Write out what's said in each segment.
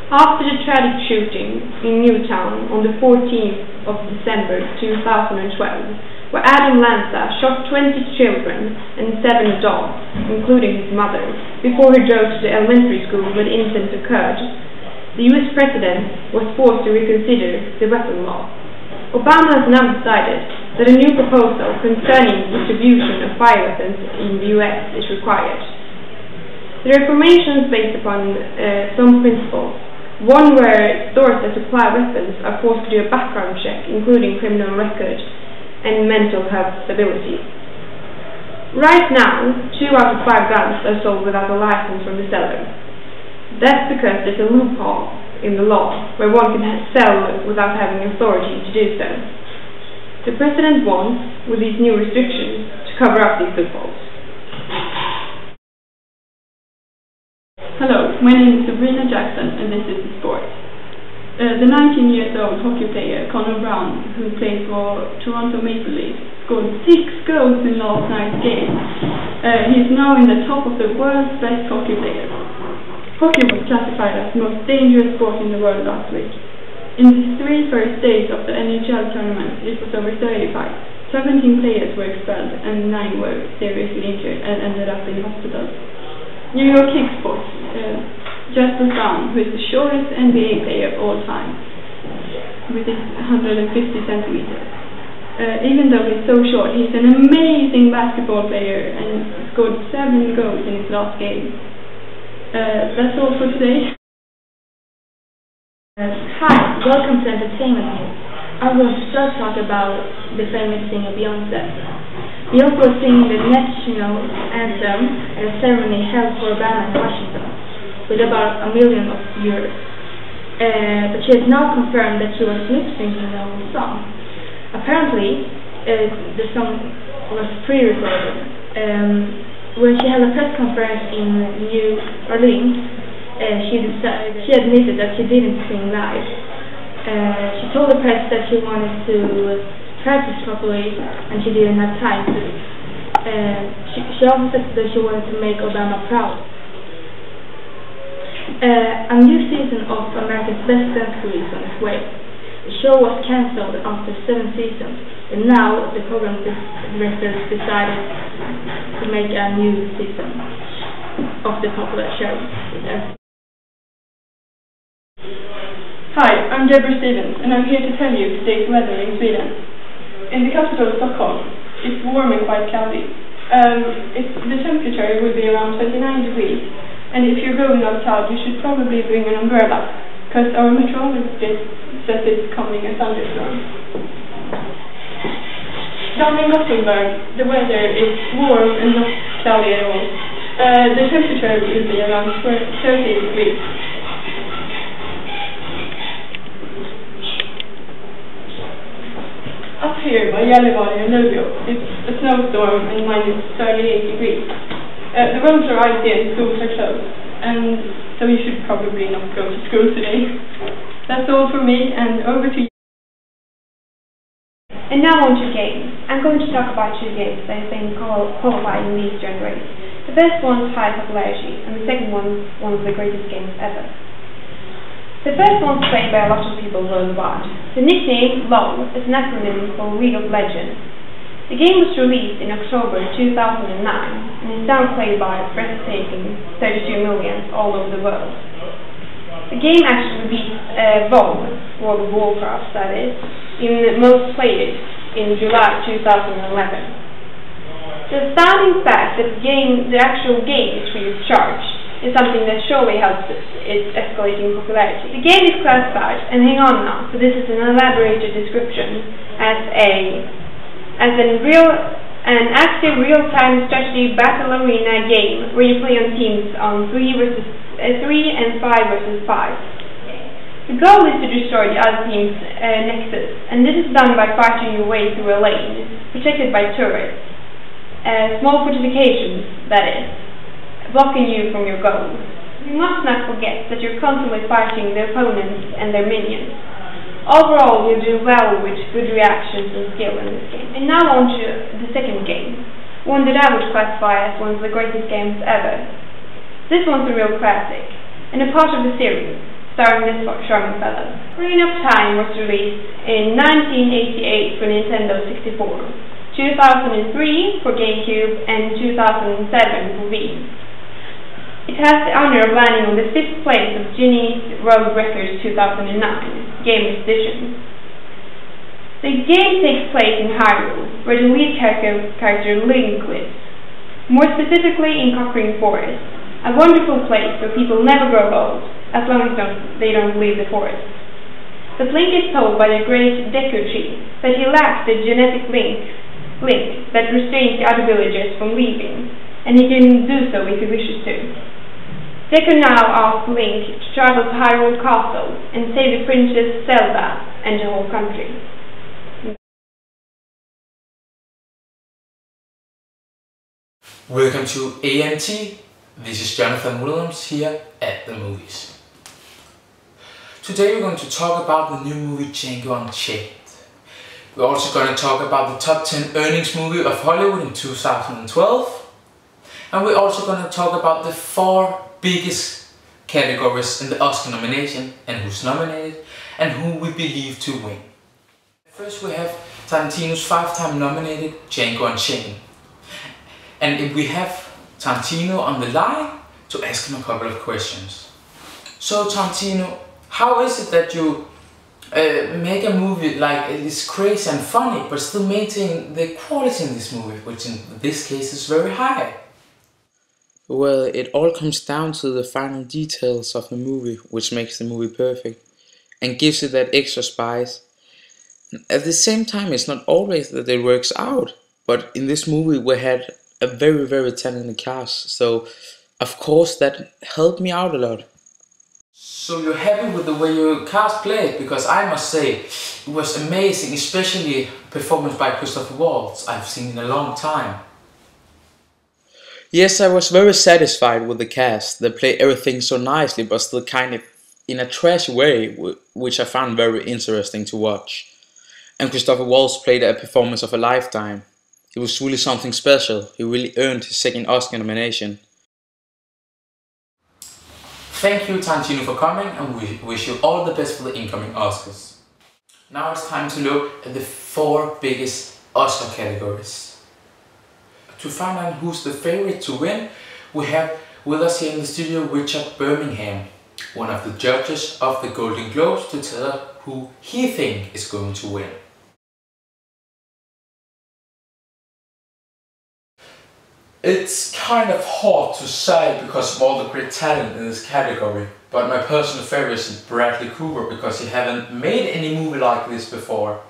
After the tragic shooting in Newtown on the 14th of December 2012, where Adam Lanza shot 20 children and 7 adults, including his mother, before he drove to the elementary school where the incident occurred, the US President was forced to reconsider the weapon law. Obama has now decided that a new proposal concerning distribution of bioweapons in the US is required. The reformation is based upon some principles. One where stores that supply weapons are forced to do a background check, including criminal record and mental health stability. Right now, 2 out of 5 guns are sold without a license from the seller. That's because there's a loophole in the law where one can sell without having authority to do so. The President wants, with these new restrictions, to cover up these loopholes. Hello, my name is Sabrina Jackson and this is The Sport. The 19-year-old hockey player Connor Brown, who plays for Toronto Maple Leafs, scored 6 goals in last night's game. He is now in the top of the world's best hockey players. Hockey was classified as the most dangerous sport in the world last week. In the 3 first days of the NHL tournament, it was over 35. 17 players were expelled and 9 were seriously injured and ended up in hospitals. New York Knicks boss Jasper Brown, who is the shortest NBA player of all time, with his 150 centimeters. Even though he's so short, he's an amazing basketball player and scored 7 goals in his last game. That's all for today. Hi, welcome to Entertainment News. I'm going to first talk about the famous singer Beyoncé. Beyoncé was singing the national anthem at a ceremony held for Obama in Washington, with about $1 million viewers. But she has now confirmed that she was lip-syncing the whole song. Apparently, the song was pre-recorded. When she held a press conference in New Orleans, she admitted that she didn't sing live. She told the press that she wanted to practice properly and she didn't have time to. She also said that she wanted to make Obama proud. A new season of America's Best Dance Crew is on its way. The show was cancelled after 7 seasons, and now the program directors decided to make a new season of the popular show. Hi, I'm Deborah Stevens, and I'm here to tell you today's weather in Sweden. In the capital, Stockholm, it's warm and quite cloudy. The temperature will be around 29 degrees, and if you're going outside, you should probably bring an umbrella, because our meteorologist says it's coming a thunderstorm. Down in Gothenburg, the weather is warm and not cloudy at all. The temperature will be around 30 degrees. Up here by Gällivare and Luleå, it's a snowstorm and minus 38 degrees. The roads are icy and schools are closed, and so you should probably not go to school today. That's all for me, and over to you. And now on to games. I'm going to talk about 2 games that have been qualified in the Eastern race. The first one is high popularity, and the second one of the greatest games ever. The first one is played by a lot of people worldwide. The nickname LOL is an acronym for League of Legends. The game was released in October 2009 and is now played by a breathtaking 32 million all over the world. The game actually beat World of Warcraft, that is, in most played in July 2011. The astounding fact that the actual game is free of charge is something that surely helps its escalating popularity. The game is classified, and hang on now, so this is an elaborated description, as an active real-time strategy battle arena game where you play on teams on 3 and 5 versus 5. The goal is to destroy the other team's nexus, and this is done by fighting your way through a lane, protected by turrets. Small fortifications, that is, blocking you from your goals. You must not forget that you're constantly fighting the opponents and their minions. Overall, you'll do well with good reactions and skill in this game. And now on to the second game, one that I would classify as one of the greatest games ever. This one's a real classic, and a part of the series. starring this charming fellow. Ocarina of Time was released in 1988 for Nintendo 64, 2003 for GameCube, and 2007 for Wii. It has the honor of landing on the 5th place of Guinness World Records 2009 Gamers Edition. The game takes place in Hyrule, where the lead character Link lives, more specifically in Ocarina Forest, a wonderful place where people never grow old, as long as they don't leave the forest. But Link is told by the great Deku Tree that he lacks the genetic link that restrains the other villagers from leaving, and he can do so if he wishes to. Deku now asks Link to travel to Hyrule Castle and save the Princess Zelda and the whole country. Welcome to ANT. This is Jonathan Williams here at the movies. Today we're going to talk about the new movie Django Unchained. We're also going to talk about the top 10 earnings movie of Hollywood in 2012. And we're also going to talk about the 4 biggest categories in the Oscar nomination and who's nominated and who we believe to win. First we have Tarantino's 5-time nominated Django Unchained. And we have Tarantino on the line to ask him a couple of questions. So Tarantino, how is it that you make a movie like it's crazy and funny but still maintain the quality in this movie, which in this case is very high? Well, it all comes down to the final details of the movie, which makes the movie perfect and gives it that extra spice. At the same time, it's not always that it works out, but in this movie we had a very talented cast, so of course that helped me out a lot. So you're happy with the way your cast played? Because I must say it was amazing, especially performance by Christopher Waltz I've seen in a long time. Yes, I was very satisfied with the cast. They played everything so nicely, but still kind of in a trashy way, which I found very interesting to watch. And Christopher Waltz played a performance of a lifetime. It was really something special. He really earned his 2nd Oscar nomination. Thank you Tarantino for coming, and we wish you all the best for the incoming Oscars. Now it's time to look at the 4 biggest Oscar categories. To find out who's the favorite to win, we have with us here in the studio Richard Birmingham, one of the judges of the Golden Globes, to tell us who he thinks is going to win. It's kind of hard to say because of all the great talent in this category, but my personal favorite is Bradley Cooper because he haven't made any movie like this before.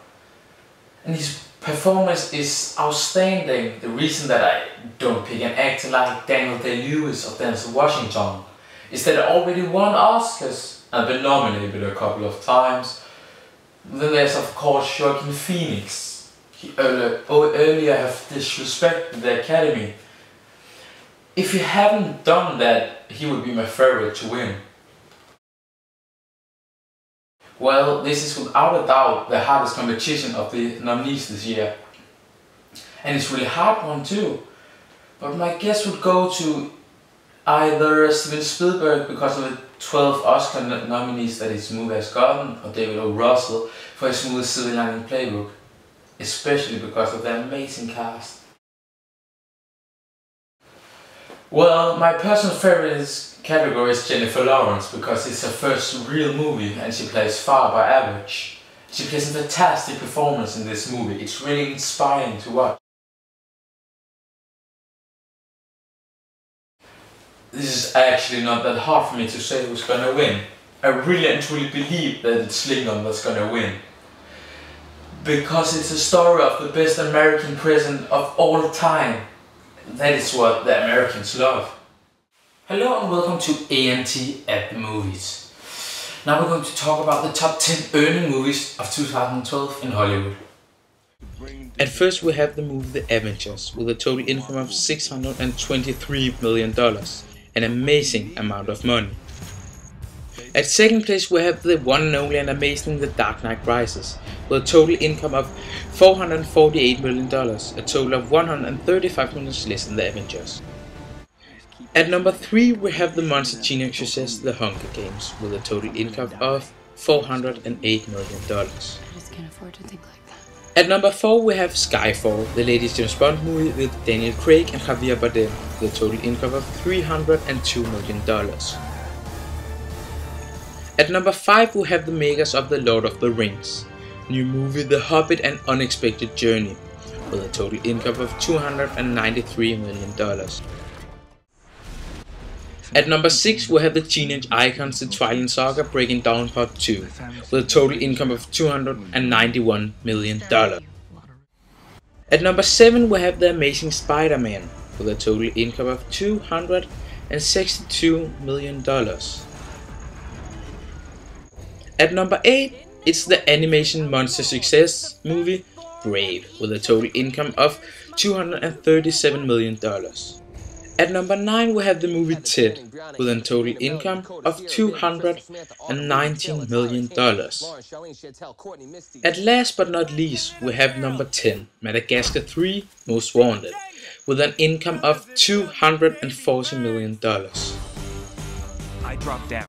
And his performance is outstanding. The reason that I don't pick an actor like Daniel Day-Lewis or Denzel Washington is that I already won Oscars. I've been nominated a couple of times. Then there's of course Joaquin Phoenix. He earlier have disrespected the Academy. If he hadn't done that, he would be my favorite to win. Well, this is without a doubt the hardest competition of the nominees this year. And it's really hard one too. But my guess would go to either Steven Spielberg because of the 12 Oscar nominees that his movie has gotten, or David O. Russell for his movie Silver Lining Playbook. Especially because of the amazing cast. Well, my personal favorite category is Jennifer Lawrence because it's her first real movie and she plays far above average. She plays a fantastic performance in this movie. It's really inspiring to watch. This is actually not that hard for me to say who's gonna win. I really and truly believe that it's Lincoln that's gonna win. Because it's a story of the best American president of all time. That is what the Americans love. Hello and welcome to ANT at the movies. Now we're going to talk about the top 10 earning movies of 2012 in Hollywood. At first we have the movie The Avengers with a total income of $623 million, an amazing amount of money. At second place we have the one and only and amazing The Dark Knight Rises with a total income of $448 million, a total of $135 million less than The Avengers. At number 3 we have the monster teenage success The Hunger Games with a total income of $408 million. I just can't afford to think like that. At number 4 we have Skyfall, the latest James Bond movie with Daniel Craig and Javier Bardem with a total income of $302 million. At number 5 we have the makers of The Lord of the Rings new movie The Hobbit: An Unexpected Journey with a total income of $293 million. At number 6 we have the teenage icons The Twilight Saga Breaking Dawn Part 2 with a total income of $291 million. At number 7 we have The Amazing Spider-Man with a total income of $262 million. At number 8 it's the animation monster success movie Brave with a total income of $237 million. At number 9 we have the movie Ted with a total income of $219 million. At last but not least we have number 10 Madagascar 3 Most Wanted with an income of $240 million. I dropped down.